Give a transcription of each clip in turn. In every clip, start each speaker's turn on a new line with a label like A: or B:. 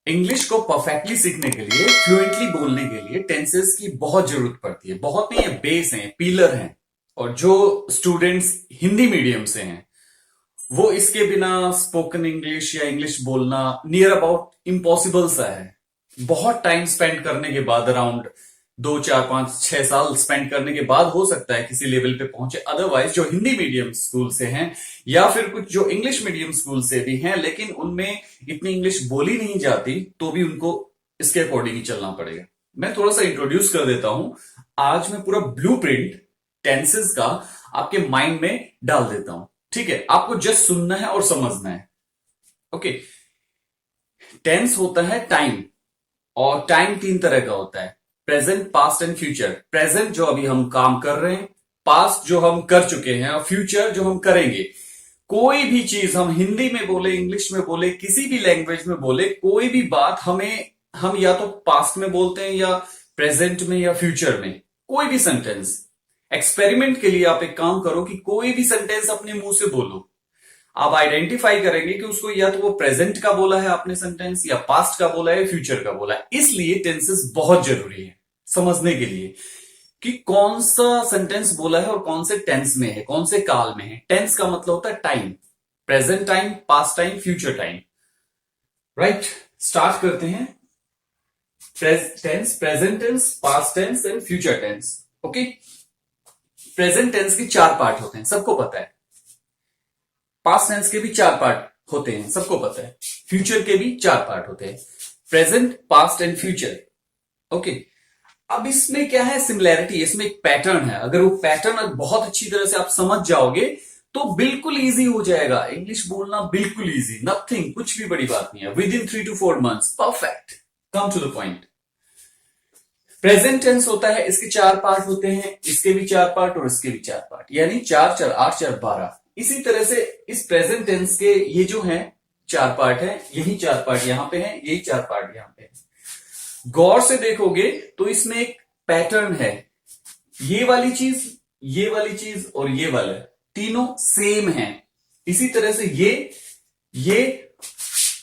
A: English को perfectly सीखने के लिए, फ्लुएंटली बोलने के लिए टेंसेस की बहुत जरूरत पड़ती है। बहुत नहीं है, बेस है, पिलर है। और जो स्टूडेंट्स हिंदी मीडियम से हैं वो इसके बिना स्पोकन इंग्लिश या इंग्लिश बोलना नियर अबाउट इम्पॉसिबल सा है। बहुत टाइम स्पेंड करने के बाद, अराउंड 2 4 5 6 साल स्पेंड करने के बाद हो सकता है किसी लेवल पे पहुंचे। अदरवाइज जो हिंदी मीडियम स्कूल से हैं या फिर कुछ जो इंग्लिश मीडियम स्कूल से भी हैं लेकिन उनमें इतनी इंग्लिश बोली नहीं जाती, तो भी उनको इसके अकॉर्डिंग ही चलना पड़ेगा। मैं थोड़ा सा इंट्रोड्यूस कर देता हूं। आज मैं पूरा ब्लूप्रिंट टेंसेस का आपके माइंड में डाल देता हूं। ठीक है, आपको जस्ट सुनना है और समझना है। ओके। टेंस होता है टाइम, और टाइम 3 तरह का होता है: present, past and future. Present जो अभी हम काम कर रहे हैं, पास्ट जो हम कर चुके हैं, और फ्यूचर जो हम करेंगे। कोई भी चीज हम हिंदी में बोले, इंग्लिश में बोले, किसी भी लैंग्वेज में बोले, कोई भी बात हम या तो पास्ट में बोलते हैं या प्रेजेंट में या फ्यूचर में। कोई भी सेंटेंस, एक्सपेरिमेंट के लिए आप एक काम करो कि कोई भी सेंटेंस अपने मुंह से बोलो। आप आइडेंटिफाई करेंगे कि उसको या तो वो प्रेजेंट का बोला है आपने सेंटेंस, या पास्ट का बोला है, फ्यूचर का बोला है। इसलिए टेंसेस बहुत जरूरी है समझने के लिए कि कौन सा सेंटेंस बोला है और कौन से टेंस में है, कौन से काल में है। टेंस का मतलब होता है time: present time, past time, future time. Right, start करते हैं। Tense, present tense, past tense and future tense. Okay. Present tense के 4 पार्ट होते हैं, सबको पता है। पास्ट टेंस के भी 4 पार्ट होते हैं, सबको पता है। फ्यूचर के भी 4 पार्ट होते हैं: present, past and future. Okay. अब इसमें क्या है सिमिलैरिटी, इसमें एक पैटर्न है। अगर वो पैटर्न बहुत अच्छी तरह से आप समझ जाओगे तो बिल्कुल इजी हो जाएगा इंग्लिश बोलना, बिल्कुल इजी, नथिंग, कुछ भी बड़ी बात नहीं है। Within 3 to 4 months perfect. Come to the point. Present tense होता है, इसके 4 पार्ट होते हैं, इसके भी 4 पार्ट और इसके भी 4 पार्ट, यानी 4 4 8 4 12। इसी तरह से इस प्रेजेंट टेंस के ये जो है 4 पार्ट है, यही 4 पार्ट यहां पे है, यही 4 पार्ट यहां पे है। गौर से देखोगे तो इसमें एक पैटर्न है। ये वाली चीज, ये वाली चीज और ये वाला, तीनों सेम है। इसी तरह से ये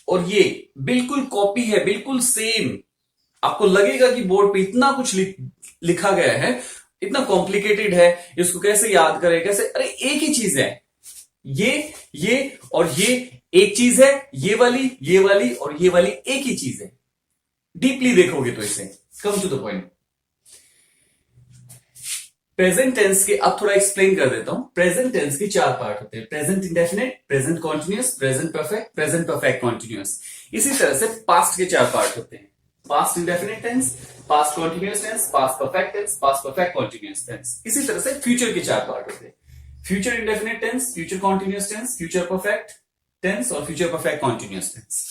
A: और ये बिल्कुल कॉपी है, बिल्कुल सेम। आपको लगेगा कि बोर्ड पे इतना कुछ लिखा गया है, इतना कॉम्प्लिकेटेड है, इसको कैसे याद करें, कैसे? अरे एक ही चीज है। ये और ये एक चीज है, ये वाली और ये वाली एक ही चीज है। डीपली देखोगे तो इसे। Come to the point. Present tense के अब थोड़ा एक्सप्लेन कर देता हूं। प्रेजेंट टेंस के 4 पार्ट होते हैं: present indefinite, present continuous, present perfect, present perfect continuous. इसी तरह से पास्ट के 4 पार्ट होते हैं: past indefinite tense, past continuous tense, past perfect tense, past perfect continuous tense. इसी तरह से फ्यूचर के 4 पार्ट होते हैं: future indefinite tense, future continuous tense, future perfect tense और future perfect continuous tense.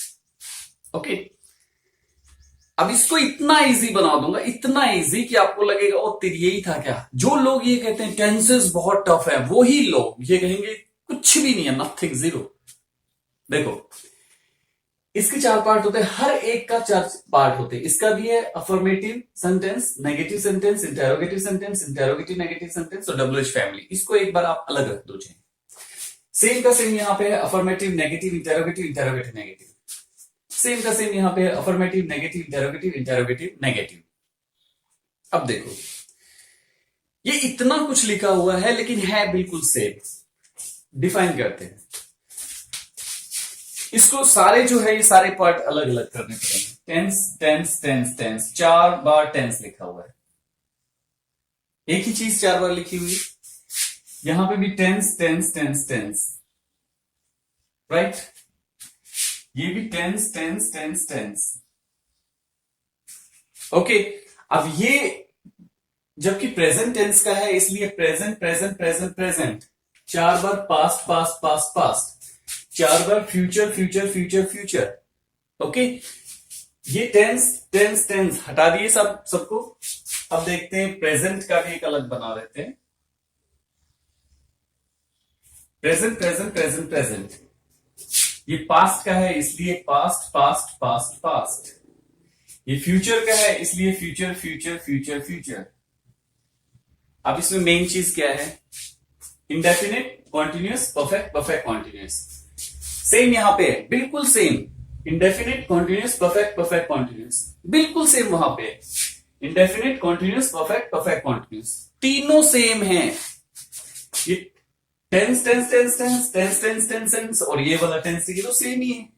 A: Okay. अब इसको इतना इजी बना दूंगा, इतना इजी कि आपको लगेगा ओ तेरी यही था क्या। जो लोग ये कहते हैं टेंसेस बहुत टफ है, वो ही लोग ये कहेंगे कुछ भी नहीं है, नथिंग, जीरो। देखो, इसके 4 पार्ट होते हैं, हर एक का 4 पार्ट होते हैं। इसका भी है affirmative sentence, negative sentence, interrogative sentence, interrogative negative sentence और डब्ल्यूएच फैमिली। इसको एक बार आप अलग रख दो। सेम का सेम यहां पे है, affirmative, negative, interrogative, interrogative, negative. Same का सेम यहां पे है, affirmative, negative, interrogative, interrogative, negative. अब देखो, ये इतना कुछ लिखा हुआ है लेकिन है बिल्कुल सेम। डिफाइन करते हैं इसको। सारे जो है ये सारे पार्ट अलग अलग करने पड़ेंगे। टेंस, टेंस, टेंस, टेंस, 4 बार टेंस लिखा हुआ है। एक ही चीज 4 बार लिखी हुई। यहां पे भी tense, tense, tense, tense. Right. ये भी tense, tense, tense, tense. Okay. अब ये जबकि प्रेजेंट टेंस का है, इसलिए प्रेजेंट, प्रेजेंट, प्रेजेंट, प्रेजेंट। 4 बार पास्ट, पास्ट, पास्ट, पास्ट। 4 बार future, future, future, future. Okay. ये टेंस, टेंस, टेंस हटा दिए सबको। अब देखते हैं प्रेजेंट का भी एक अलग बना देते हैं। Present, present, present, present. ये पास्ट का है इसलिए पास्ट, पास्ट, पास्ट, पास्ट। ये फ्यूचर का है इसलिए फ्यूचर, फ्यूचर, फ्यूचर, फ्यूचर। अब इसमें मेन चीज क्या है? Indefinite, continuous, perfect, perfect continuous. Same यहां पे है, बिल्कुल same. Indefinite continuous perfect perfect continuous बिल्कुल सेम वहां पे। Indefinite continuous perfect perfect continuous तीनों सेम है। ये tense tense tense tense tense tense tense tense और ये वाला टेंस ये तो सेम ही है।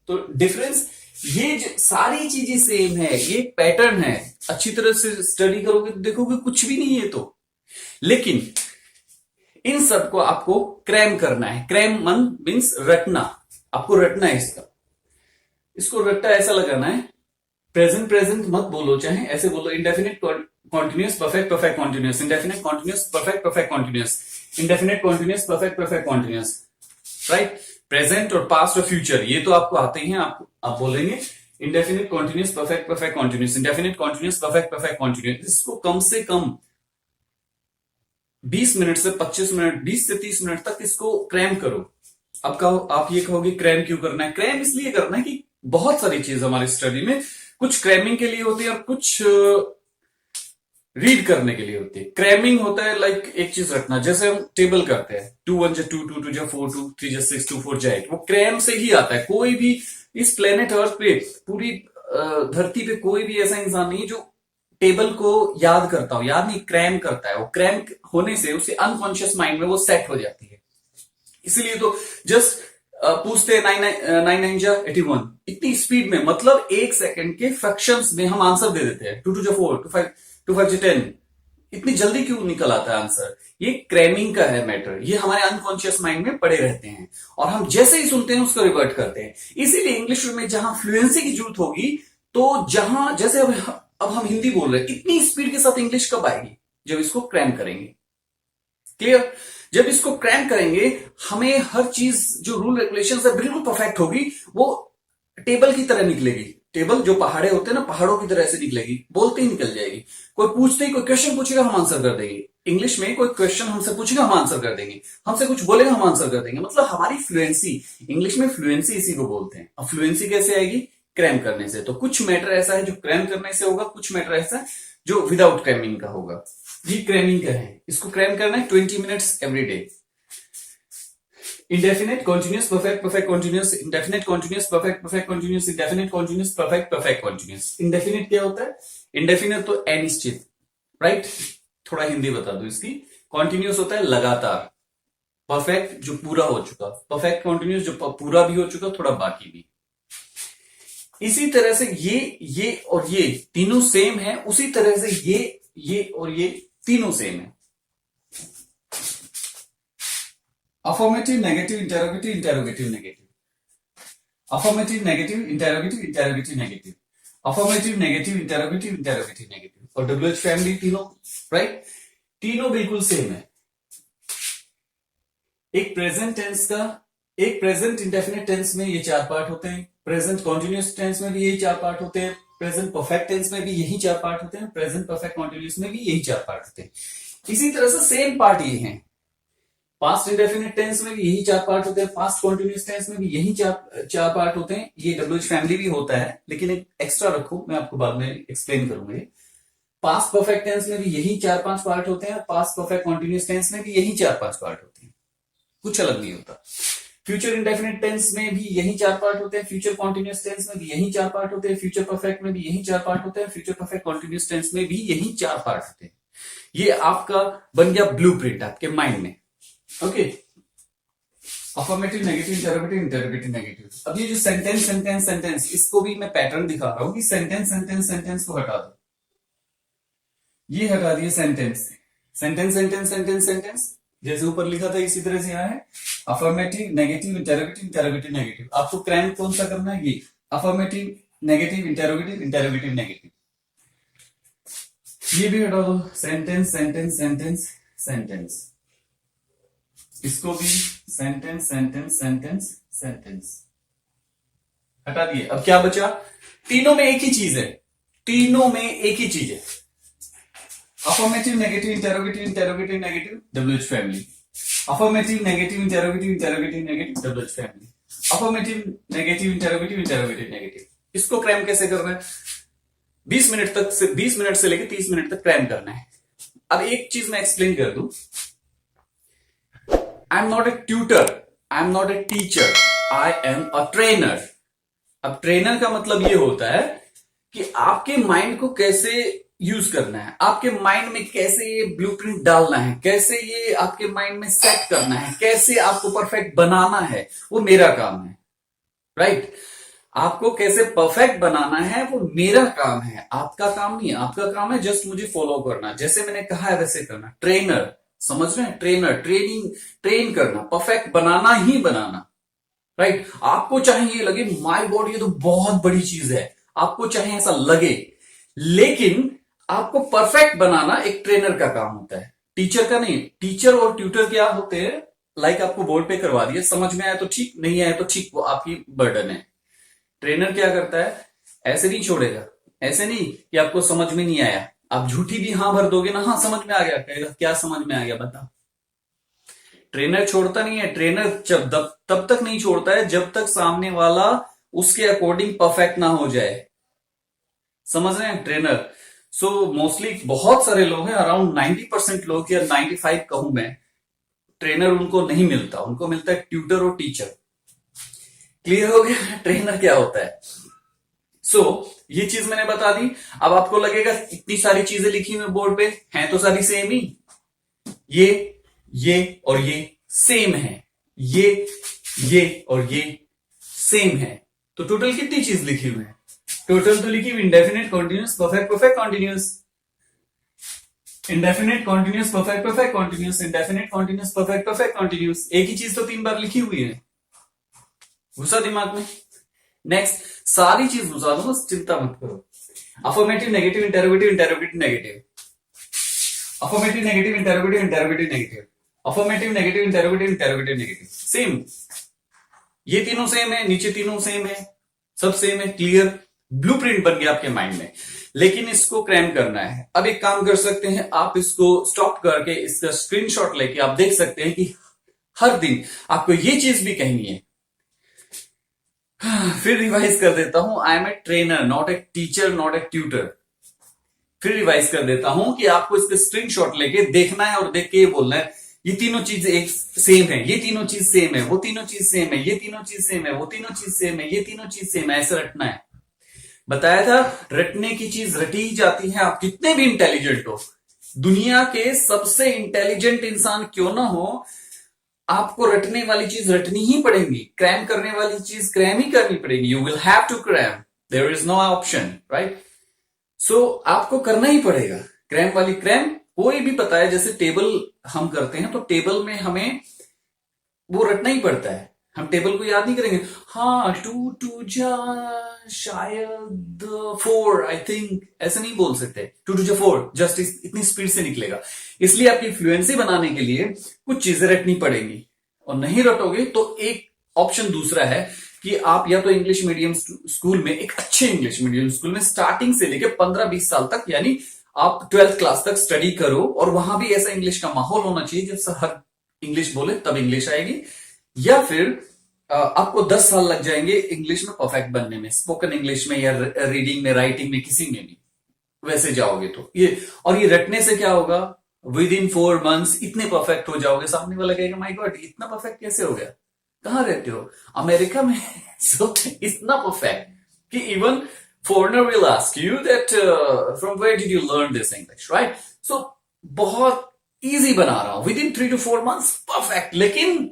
A: तो डिफरेंस ये सारी चीजें सेम है, ये पैटर्न है। अच्छी तरह से स्टडी करोगे तो देखोगे कुछ भी नहीं है। तो लेकिन इन सबको आपको क्रैम करना है। क्रैम मन मीन्स रटना, आपको रटना है इसको रट्टा ऐसा लगाना है। प्रेजेंट प्रेजेंट मत बोलो, चाहे ऐसे बोलो indefinite continuous perfect perfect continuous, indefinite continuous perfect perfect continuous, indefinite continuous perfect perfect continuous. Right, present और पास्ट और फ्यूचर ये तो आपको आते ही हैं। आप बोलेंगे indefinite continuous perfect perfect continuous, indefinite continuous perfect perfect continuous. इसको कम से कम 20 मिनट से 25 मिनट, 20 से 30 मिनट तक इसको क्रैम करो। अब कहो, आप ये कहोगे क्रैम क्यों करना है? क्रैम इसलिए करना है कि बहुत सारी चीज हमारी स्टडी में कुछ क्रैमिंग के लिए होती है और कुछ रीड करने के लिए होती है। क्रैमिंग होता है लाइक एक चीज रखना, जैसे हम टेबल करते हैं 2 1 2 2 2 4 2 3 6 2 4 8, वो क्रैम से ही आता है। कोई भी इस प्लेनेट अर्थ पे, पूरी धरती पे कोई भी ऐसा इंसान नहीं जो टेबल को याद करता हो, याद नहीं, क्रैम करता है। वो क्रैम होने से उसके अनकॉन्शियस माइंड में वो सेट हो जाती है। इसीलिए तो जस्ट पूछते हैं 9 9 जा 81 इतनी स्पीड में, मतलब 1 सेकंड के फ्रैक्शंस में हम आंसर दे देते हैं। 2 2 जा 4 2 5 जा 10, इतनी जल्दी क्यों निकल आता है आंसर? ये क्रैमिंग का है मैटर। ये हमारे अनकॉन्शियस माइंड में पड़े रहते हैं और हम जैसे ही सुनते हैं उसको रिवर्ट करते हैं। इसीलिए इंग्लिश में जहां फ्लुएंसी की जरूरत होगी, तो जहां जैसे अब हम हिंदी बोल रहे हैं, इतनी स्पीड के साथ इंग्लिश कब आएगी? जब इसको क्रैम करेंगे। क्लियर? जब इसको क्रैम करेंगे, हमें हर चीज जो रूल रेगुलेशन है बिल्कुल परफेक्ट होगी। वो टेबल की तरह निकलेगी। टेबल जो पहाड़े होते हैं ना, पहाड़ों की तरह से निकलेगी, बोलते ही निकल जाएगी। कोई पूछते ही, कोई क्वेश्चन पूछेगा हम आंसर कर देंगे। इंग्लिश में कोई क्वेश्चन हमसे पूछेगा हम आंसर कर देंगे, हमसे कुछ बोलेगा हम आंसर कर देंगे। मतलब हमारी फ्लुएंसी, इंग्लिश में फ्लुएंसी इसी को बोलते हैं। अब फ्लुएंसी कैसे आएगी? क्रैम करने से। तो कुछ मैटर ऐसा है जो क्रैम करने से होगा, कुछ मैटर ऐसा है जो विदाउट क्रैमिंग का होगा। ये क्रैमिंग का है, इसको क्रैम करना है 20 minutes every day. Indefinite continuous perfect perfect continuous, indefinite continuous perfect perfect continuous, indefinite continuous perfect perfect continuous. Indefinite क्या होता है? इंडेफिनिट तो अनिश्चित, राइट? थोड़ा हिंदी बता दो इसकी। कॉन्टिन्यूस होता है लगातार, परफेक्ट जो पूरा हो चुका, परफेक्ट कॉन्टिन्यूस जो पूरा भी हो चुका, थोड़ा बाकी भी। इसी तरह से ये और ये तीनों सेम है, उसी तरह से ये और ये तीनों सेम है। Affirmative negative interrogative interrogative negative, affirmative negative interrogative interrogative negative, affirmative negative interrogative interrogative negative और डब्ल्यूएच फैमिली तीनों, राइट? तीनों बिल्कुल सेम है। एक प्रेजेंट टेंस का, एक प्रेजेंट इंडेफिनिट टेंस में ये 4 पार्ट होते हैं, प्रेजेंट कॉन्टिन्यूस टेंस में भी यही 4 पार्ट होते हैं, प्रेजेंट परफेक्ट टेंस में भी यही 4 पार्ट होते हैं, प्रेजेंट परफेक्ट कॉन्टिन्यूस में भी यही 4 पार्ट होते हैं। इसी तरह से सेम पार्ट ये हैं। पास्ट इंडेफिनिट टेंस में भी यही 4 पार्ट होते हैं, पास्ट कॉन्टिन्यूस टेंस में भी यही चार पार्ट होते हैं। ये डब्ल्यूएच फैमिली भी होता है, लेकिन एक एक्स्ट्रा रखो, मैं आपको बाद में एक्सप्लेन करूंगा। पास्ट परफेक्ट टेंस में भी यही 4-5 पार्ट होते हैं, पास्ट परफेक्ट कॉन्टिन्यूस टेंस में भी यही 4-5 पार्ट होते हैं, कुछ अलग नहीं होता। फ्यूचर इंडेफिनिट टेंस में भी यही 4 पार्ट होते हैं, फ्यूचर कॉन्टिन्यूस टेंस में भी यही 4 पार्ट होते हैं, फ्यूचर परफेक्ट में भी यही 4 पार्ट होते हैं, फ्यूचर परफेक्ट कॉन्टिन्यूस टेंस में भी यही 4 पार्ट होते हैं। ये आपका बन गया ब्लूप्रिंट आपके माइंड में। Okay, affirmative negative interrogative interrogative negative. अब ये जो सेंटेंस सेंटेंस सेंटेंस, इसको भी मैं पैटर्न दिखा रहा हूं कि सेंटेंस सेंटेंस सेंटेंस को हटा दो। ये हटा दिए sentence, sentence sentence sentence sentence, जैसे ऊपर लिखा था इसी तरह से यहाँ है। Affirmative negative interrogative interrogative negative. आपको क्रैम कौन सा करना है? ये affirmative negative interrogative interrogative negative. ये भी हटा दो, सेंटेंस सेंटेंस सेंटेंस सेंटेंस। इसको भी सेंटेंस सेंटेंस सेंटेंस सेंटेंस हटा दिए। अब क्या बचा? तीनों में एक ही चीज है, तीनों में एक ही चीज है। Affirmative negative interrogative interrogative negative, WH family. Affirmative negative interrogative interrogative negative, WH family. Affirmative negative interrogative interrogative negative. इसको क्रैम कैसे करना है? 20 मिनट से लेकर 30 मिनट तक क्रैम करना है। अब एक चीज मैं एक्सप्लेन कर दूं। आई am not a tutor, I am not a teacher, I am a trainer. अब ट्रेनर का मतलब ये होता है कि आपके माइंड को कैसे यूज करना है, आपके माइंड में कैसे ये ब्लूप्रिंट डालना है, कैसे ये आपके माइंड में सेट करना है, कैसे आपको परफेक्ट बनाना है, वो मेरा काम है। राइट? आपको कैसे परफेक्ट बनाना है वो मेरा काम है, आपका काम नहीं है। आपका काम है जस्ट मुझे फॉलो करना, जैसे मैंने कहा है वैसे करना। ट्रेनर, समझ रहे हैं? ट्रेनर, ट्रेनिंग, ट्रेन करना, परफेक्ट बनाना ही बनाना। राइट? आपको चाहे ये लगे माय गॉड ये तो बहुत बड़ी चीज है, आपको चाहे ऐसा लगे, लेकिन आपको परफेक्ट बनाना एक ट्रेनर का काम होता है, टीचर का नहीं। टीचर और ट्यूटर क्या होते हैं, लाइक आपको बोर्ड पे करवा दिया, समझ में आया तो ठीक, नहीं आया तो ठीक, वो आपकी बर्डन है। ट्रेनर क्या करता है, ऐसे नहीं छोड़ेगा, ऐसे नहीं कि आपको समझ में नहीं आया, आप झूठी भी हाँ भर दोगे ना, हाँ समझ में आ गया, कहेगा क्या समझ में आ गया बता। ट्रेनर छोड़ता नहीं है। ट्रेनर तब तक नहीं छोड़ता है जब तक सामने वाला उसके अकॉर्डिंग परफेक्ट ना हो जाए। समझ रहे हैं? ट्रेनर, सो मोस्टली बहुत सारे लोग हैं, अराउंड 90% लोग या 95 कहूं मैं, ट्रेनर उनको नहीं मिलता, उनको मिलता है ट्यूटर और टीचर। क्लियर हो गया ट्रेनर क्या होता है? ये चीज मैंने बता दी। अब आपको लगेगा इतनी सारी चीजें लिखी हुई बोर्ड पे हैं तो सारी सेम ही, ये और ये सेम है, ये और ये सेम है, तो टोटल कितनी चीज लिखी हुई है? टोटल तो लिखी हुई indefinite, continuous, perfect, perfect, continuous, indefinite, continuous, perfect, perfect, continuous, indefinite, continuous, perfect, perfect, continuous. एक ही चीज तो 3 बार लिखी हुई है, घुसा दिमाग में। नेक्स्ट, सारी चीज घुसा दो, बस चिंता मत करो। Affirmative, negative, interrogative, interrogative, negative, affirmative, negative, interrogative, interrogative, negative, affirmative, negative, interrogative, interrogative, negative, same. ये तीनों सेम है, नीचे तीनों सेम है, सब सेम है। क्लियर? ब्लूप्रिंट बन गया आपके माइंड में, लेकिन इसको क्रैम करना है। अब एक काम कर सकते हैं, आप इसको स्टॉप करके इसका स्क्रीनशॉट लेके आप देख सकते हैं कि हर दिन आपको ये चीज भी कहनी है। फिर रिवाइज कर देता हूं, I am a trainer, not a teacher, not a tutor. फिर रिवाइज कर देता हूं कि आपको इसका स्क्रीनशॉट लेके देखना है और देख के ये बोलना है ये तीनों चीज एक सेम है, ये तीनों चीज सेम है, वो तीनों चीज सेम है, ये तीनों चीज सेम है, वो तीनों चीज सेम है, ये तीनों चीज सेम है, ऐसे रटना है। बताया था रटने की चीज रटी ही जाती है, आप कितने भी इंटेलिजेंट हो, दुनिया के सबसे इंटेलिजेंट इंसान क्यों ना हो, आपको रटने वाली चीज रटनी ही पड़ेगी, क्रैम करने वाली चीज क्रैम ही करनी पड़ेगी। You will have to cram, there is no option, right? So आपको करना ही पड़ेगा क्रैम वाली क्रैम। कोई भी पता है, जैसे टेबल हम करते हैं तो टेबल में हमें वो रटना ही पड़ता है, हम टेबल को याद नहीं करेंगे। हाँ, 2 2 जा शायद 4, आई थिंक, ऐसे नहीं बोल सकते। 2 2 जा 4 जस्ट इतनी स्पीड से निकलेगा। इसलिए आपकी फ्लुएंसी बनाने के लिए कुछ चीजें रटनी पड़ेंगी, और नहीं रटोगे तो एक ऑप्शन दूसरा है कि आप या तो इंग्लिश मीडियम स्कूल में, एक अच्छे इंग्लिश मीडियम स्कूल में स्टार्टिंग से लेकर 15-20 साल तक, यानी आप 12th क्लास तक स्टडी करो, और वहां भी ऐसा इंग्लिश का माहौल होना चाहिए जब हर इंग्लिश बोले तब इंग्लिश आएगी। या फिर आपको 10 साल लग जाएंगे इंग्लिश में परफेक्ट बनने में, स्पोकन इंग्लिश में या रीडिंग में, राइटिंग में, किसी में भी वैसे जाओगे तो ये। और ये रटने से क्या होगा, विद इन 4 months इतने परफेक्ट हो जाओगे, सामने वाला कहेगा माय गॉड इतना परफेक्ट कैसे हो गया, कहां रहते हो? अमेरिका में। सो इतना परफेक्ट कि even foreigner will ask you that from where did you learn this English, right? So बहुत इजी बना रहा हूं, with in 3 to 4 months perfect, लेकिन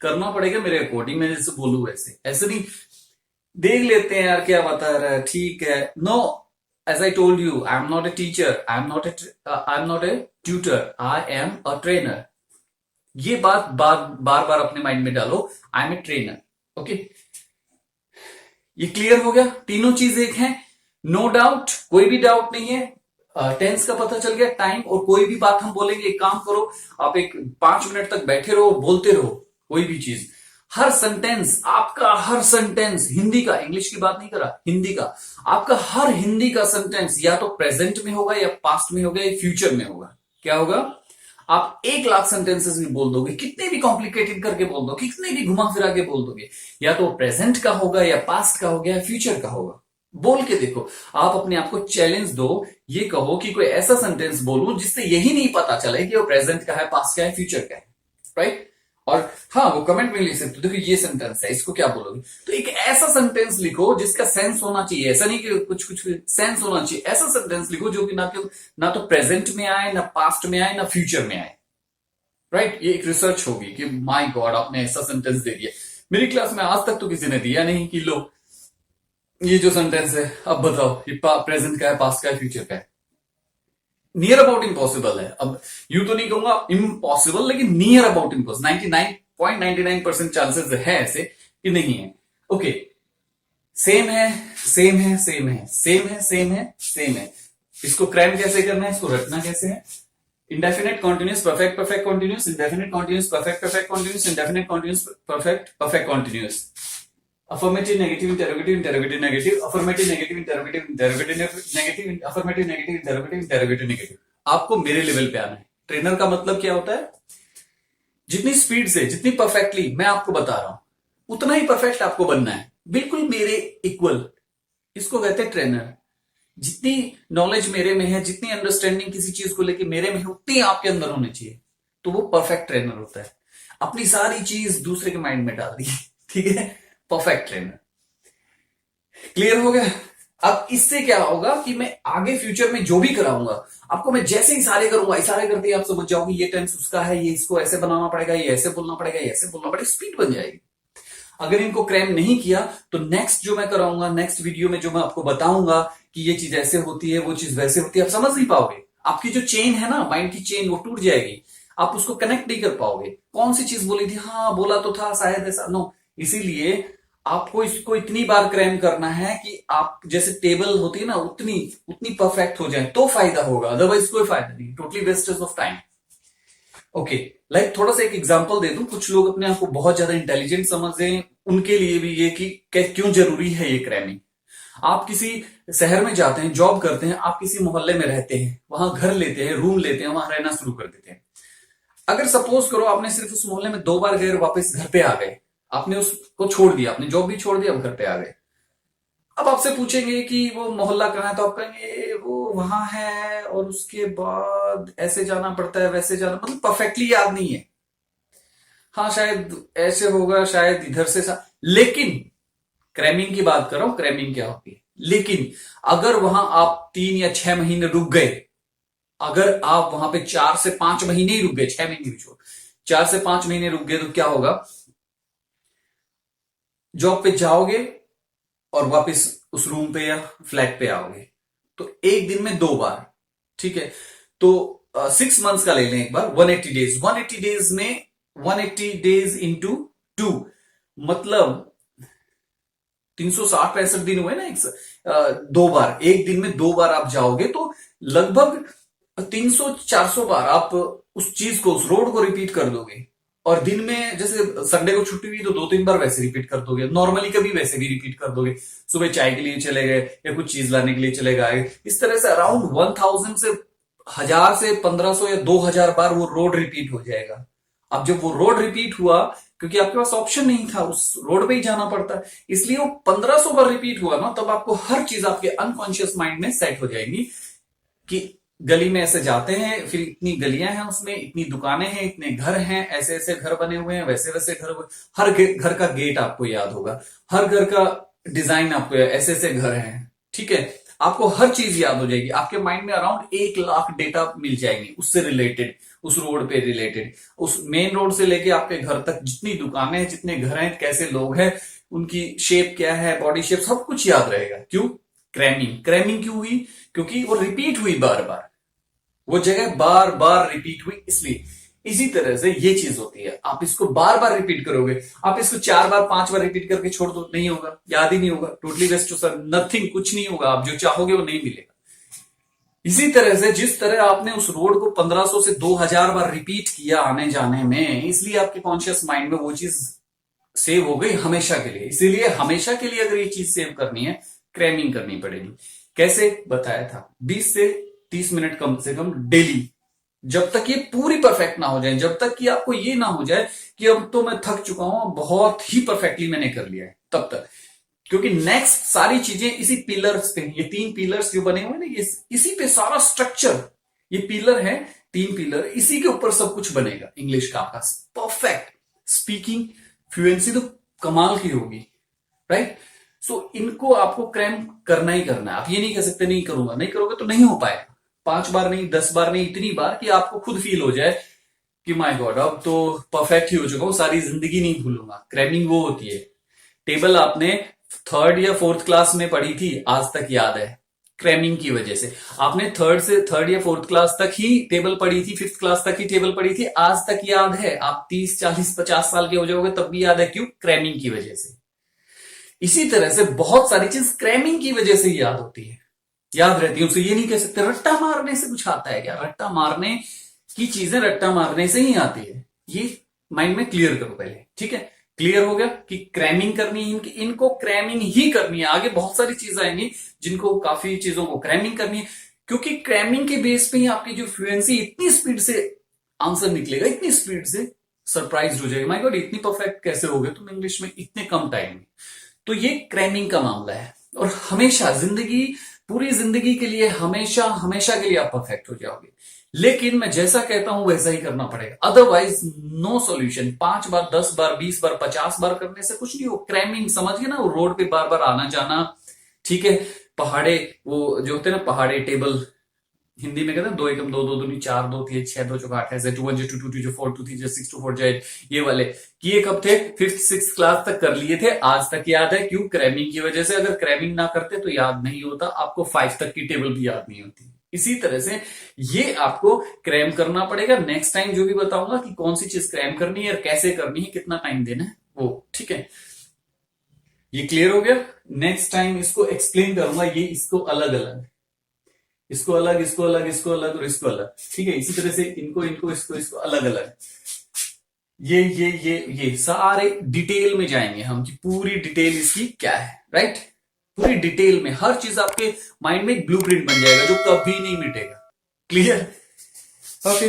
A: करना पड़ेगा मेरे अकॉर्डिंग, मैं जैसे बोलूं वैसे, ऐसे नहीं देख लेते हैं यार क्या बता रहा है, ठीक है। No, as I told you, I am not a teacher, I am not a tutor, I am a trainer. ये बात बार बार अपने माइंड में डालो, I am a trainer. Okay, ये क्लियर हो गया? तीनों चीज एक है, नो डाउट, कोई भी डाउट नहीं है। टेंस का पता चल गया, टाइम, और कोई भी बात हम बोलेंगे, एक काम करो आप एक 5 मिनट तक बैठे रहो, बोलते रहो कोई भी चीज, हर सेंटेंस आपका, हर सेंटेंस हिंदी का, इंग्लिश की बात नहीं करा, हिंदी का, आपका हर हिंदी का सेंटेंस या तो प्रेजेंट में होगा, या पास्ट में होगा, या फ्यूचर में होगा। क्या होगा? आप 1 लाख सेंटेंसेस भी बोल दोगे, कितने भी कॉम्प्लिकेटेड करके बोल दो, कितने भी घुमा फिरा के बोल दोगे, या तो प्रेजेंट का होगा, या पास्ट का होगा, या फ्यूचर का होगा। बोल के देखो, आप अपने आप को चैलेंज दो, ये कहो कि कोई ऐसा सेंटेंस बोलूं जिससे यही नहीं पता चले कि वो प्रेजेंट का है, पास्ट का है, फ्यूचर का है, राइट? और हाँ, वो कमेंट में लिख सकते हो, देखो ये सेंटेंस है, इसको क्या बोलोगे। तो एक ऐसा सेंटेंस लिखो जिसका सेंस होना चाहिए, ऐसा नहीं कि कुछ कुछ सेंस होना चाहिए। ऐसा सेंटेंस लिखो जो कि ना तो प्रेजेंट में आए, ना पास्ट में आए, ना फ्यूचर में आए। राइट, ये एक रिसर्च होगी कि माय गॉड आपने ऐसा सेंटेंस दे दिया। मेरी क्लास में आज तक तो किसी ने दिया नहीं कि लो ये जो सेंटेंस है, अब बताओ ये प्रेजेंट का है, पास्ट का है, फ्यूचर का है। नियर अबाउट इम्पॉसिबल है। अब यूं तो नहीं कहूंगा इम्पॉसिबल, लेकिन नियर अबाउट इम्पॉसिबल, 99.99% चांसेस है ऐसे कि नहीं है। ओके, सेम है, सेम है, सेम है, सेम है, सेम है, सेम है। इसको क्रैम कैसे करना है, इसको रटना कैसे है। Indefinite continuous perfect perfect continuous, indefinite continuous perfect perfect continuous, indefinite continuous perfect perfect continuous. Affirmative negative interrogative interrogative negative, affirmative negative interrogative interrogative negative, affirmative negative interrogative interrogative negative. आपको मेरे level पे आना है। Trainer का मतलब क्या होता है, जितनी स्पीड से, जितनी परफेक्टली मैं आपको बता रहा हूं उतना ही परफेक्ट आपको बनना है, बिल्कुल मेरे इक्वल। इसको कहते हैं ट्रेनर। जितनी नॉलेज मेरे में है, जितनी अंडरस्टैंडिंग किसी चीज को लेके मेरे में है, उतनी आपके अंदर होनी चाहिए, तो वो परफेक्ट ट्रेनर होता है। अपनी सारी चीज दूसरे के माइंड में डाल दी, ठीक है, परफेक्ट ट्रेनर। क्लियर हो गया। अब इससे क्या होगा कि मैं आगे फ्यूचर में जो भी कराऊंगा आपको, मैं जैसे इशारे करूंगा, इशारे करते ही आप समझ जाओगे ये टेंस उसका है, ये इसको ऐसे बनाना पड़ेगा, ये ऐसे बोलना पड़ेगा, ये ऐसे बोलना पड़ेगा, स्पीड बन जाएगी। अगर इनको क्रैम नहीं किया तो नेक्स्ट जो मैं कराऊंगा, नेक्स्ट वीडियो में जो मैं आपको बताऊंगा कि ये चीज ऐसे होती है, वो चीज वैसे होती है, आप समझ नहीं पाओगे। आपकी जो चेन है ना, माइंड की चेन, वो टूट जाएगी। आप उसको कनेक्ट नहीं कर पाओगे। कौन सी चीज बोली थी, हाँ बोला तो था शायद ऐसा, नो। इसीलिए आपको इसको इतनी बार क्रैम करना है कि आप जैसे टेबल होती है ना, उतनी उतनी परफेक्ट हो जाए तो फायदा होगा, अदरवाइज कोई फायदा नहीं, totally wastage of time. Okay, like थोड़ा सा एक एग्जांपल दे दूं। कुछ लोग अपने आप को बहुत ज्यादा इंटेलिजेंट समझते हैं, उनके लिए भी ये कि क्यों जरूरी है ये क्रैमिंग। आप किसी शहर में जाते हैं, जॉब करते हैं, आप किसी मोहल्ले में रहते हैं, वहां घर लेते हैं, रूम लेते हैं, वहां रहना शुरू कर देते हैं। अगर सपोज करो आपने सिर्फ उस मोहल्ले में 2 बार गए और वापस घर पे आ गए, आपने उसको छोड़ दिया, आपने जॉब भी छोड़ दिया, अब घर पे आ गए। अब आपसे पूछेंगे कि वो मोहल्ला कहाँ है, तो आप कहेंगे वो वहां है, और उसके बाद ऐसे जाना पड़ता है, वैसे जाना, मतलब परफेक्टली याद नहीं है। हाँ शायद ऐसे होगा, शायद इधर से लेकिन क्रैमिंग की बात कर रहा हूं, क्रैमिंग क्या होती है। लेकिन अगर वहां आप 3 या 6 महीने रुक गए, अगर आप वहां पे 4 से 5 महीने ही रुक गए, 6 महीने भी छोड़, 4 से 5 महीने रुक गए, तो क्या होगा, जॉब पे जाओगे और वापस उस रूम पे या फ्लैट पे आओगे, तो एक दिन में 2 बार, ठीक है। तो 6 मंथ्स का ले लें एक बार, 180 डेज, 180 डेज में 180 डेज इंटू 2, मतलब 360-65 दिन हुए ना। 2 बार, एक दिन में 2 बार आप जाओगे, तो लगभग 300-400 बार आप उस चीज को, उस रोड को रिपीट कर दोगे। और दिन में जैसे संडे को छुट्टी हुई तो 2-3 बार वैसे रिपीट कर दोगे, नॉर्मली कभी वैसे भी रिपीट कर दोगे। सुबह चाय के लिए चले गए या कुछ चीज लाने के लिए चले गए, इस तरह से अराउंड 1000 से 1000 से 1500 या 2000 बार वो रोड रिपीट हो जाएगा। अब जब वो रोड रिपीट हुआ, क्योंकि आपके पास ऑप्शन नहीं था, उस रोड पे ही जाना पड़ता, इसलिए वो 1500 बार रिपीट हुआ ना, तब आपको हर चीज आपके अनकॉन्शियस माइंड में सेट हो जाएगी कि गली में ऐसे जाते हैं, फिर इतनी गलियां हैं, उसमें इतनी दुकानें हैं, इतने घर हैं, ऐसे ऐसे घर बने हुए हैं, वैसे वैसे घर, हर घर का गेट आपको याद होगा, हर घर का डिजाइन आपको, ऐसे ऐसे घर हैं, ठीक है। आपको हर चीज याद हो जाएगी, आपके माइंड में अराउंड 1 लाख डेटा मिल जाएंगे उससे रिलेटेड, उस रोड पे रिलेटेड, उस मेन रोड से लेके आपके घर तक जितनी दुकानें हैं, जितने घर हैं, कैसे लोग हैं, उनकी शेप क्या है, बॉडी शेप, सब कुछ याद रहेगा। क्यों, क्रैमिंग। क्रैमिंग क्यों हुई, क्योंकि वो रिपीट हुई बार बार, वो जगह बार बार रिपीट हुई, इसलिए। इसी तरह से ये चीज होती है, आप इसको बार बार रिपीट करोगे, आप इसको 4 बार 5 बार रिपीट करके छोड़ दो, नहीं होगा, याद ही नहीं होगा, totally waste of time, nothing, कुछ नहीं होगा, आप जो चाहोगे वो नहीं मिलेगा। इसी तरह से जिस तरह आपने उस रोड को 1500 से 2000 बार रिपीट किया आने जाने में, इसलिए आपके कॉन्शियस माइंड में वो चीज सेव हो गई हमेशा के लिए। इसीलिए हमेशा के लिए अगर ये चीज सेव करनी है, क्रैमिंग करनी पड़ेगी। कैसे बताया था, 20 से 30 मिनट कम से कम डेली, जब तक ये पूरी परफेक्ट ना हो जाए, जब तक कि आपको ये ना हो जाए कि अब तो मैं थक चुका हूं, बहुत ही परफेक्टली मैंने कर लिया है, तब तक। क्योंकि नेक्स्ट सारी चीजें इसी पिलर्स पे, ये 3 पिलर्स जो बने हुए ना, ये इसी पे सारा स्ट्रक्चर, ये पिलर है, 3 पिलर, इसी के ऊपर सब कुछ बनेगा इंग्लिश का आपका परफेक्ट। स्पीकिंग फ्लुएंसी तो कमाल की होगी, राइट। सो इनको आपको क्रैम करना ही करना है। आप ये नहीं कह सकते नहीं करूंगा, नहीं करोगे तो नहीं हो पाएगा। 5 बार नहीं, 10 बार नहीं, इतनी बार कि आपको खुद फील हो जाए कि माय गॉड अब तो परफेक्ट ही हो चुका हूं, सारी जिंदगी नहीं भूलूंगा। क्रैमिंग वो होती है, टेबल आपने थर्ड या फोर्थ क्लास में पढ़ी थी, आज तक याद है, क्रैमिंग की वजह से। आपने थर्ड या फोर्थ क्लास तक ही टेबल पढ़ी थी, फिफ्थ क्लास तक ही टेबल पढ़ी थी, आज तक याद है। आप 30 40 50 साल के हो जाओगे तब भी याद है, क्यों? क्रैमिंग की वजह से। इसी तरह से बहुत सारी चीज क्रैमिंग की वजह से ही याद होती है, याद रहती है। उसे ये नहीं कह सकते रट्टा मारने से कुछ आता है क्या। रट्टा मारने की चीजें रट्टा मारने से ही आती है, ये माइंड में क्लियर करो पहले, ठीक है। क्लियर हो गया कि क्रैमिंग करनी है, इनको क्रैमिंग ही करनी है। आगे बहुत सारी चीजें आएंगी जिनको, काफी चीजों को क्रैमिंग करनी है, क्योंकि क्रैमिंग के बेस पे ही आपकी जो फ्लुएंसी इतनी स्पीड से आंसर निकलेगा, इतनी स्पीड से सरप्राइज हो जाएगा, माय गॉड इतनी परफेक्ट कैसे हो गए तुम इंग्लिश में इतने कम टाइम में। तो ये क्रैमिंग का मामला है। और हमेशा जिंदगी, पूरी जिंदगी के लिए, हमेशा हमेशा के लिए आप परफेक्ट हो जाओगे। लेकिन मैं जैसा कहता हूं वैसा ही करना पड़ेगा, अदरवाइज नो सॉल्यूशन। 5 बार 10 बार 20 बार 50 बार करने से कुछ नहीं हो। क्रैमिंग समझिए ना, वो रोड पे बार बार आना जाना, ठीक है। पहाड़े, वो जो होते हैं ना पहाड़े टेबल, हिंदी में कहते हैं 2 एकम 2 2 दूनी 4 2 3 6 2 4 8 ऐसे 2 1 2 2 2 2 4 2 3 6 2 4 8, ये वाले किए कब थे? फिफ्थ सिक्स क्लास तक कर लिए थे, आज तक याद है, क्यों? क्रैमिंग की वजह से। अगर क्रैमिंग ना करते तो याद नहीं होता, आपको 5 तक की टेबल भी याद नहीं होती। इसी तरह से ये आपको क्रैम करना पड़ेगा। नेक्स्ट टाइम जो भी बताऊंगा कि कौन सी चीज क्रैम करनी है और कैसे करनी है, कितना टाइम देना है, वो ठीक है। ये क्लियर हो गया। नेक्स्ट टाइम इसको एक्सप्लेन करूंगा, ये इसको अलग अलग, इसको अलग, इसको अलग, इसको अलग और इसको अलग, ठीक है। इसी तरह से इनको इनको इसको इसको अलग अलग, ये सारे डिटेल में जाएंगे हम कि पूरी डिटेल इसकी क्या है, राइट। पूरी डिटेल में हर चीज आपके माइंड में एक ब्लूप्रिंट बन जाएगा जो कभी नहीं मिटेगा। क्लियर? ओके।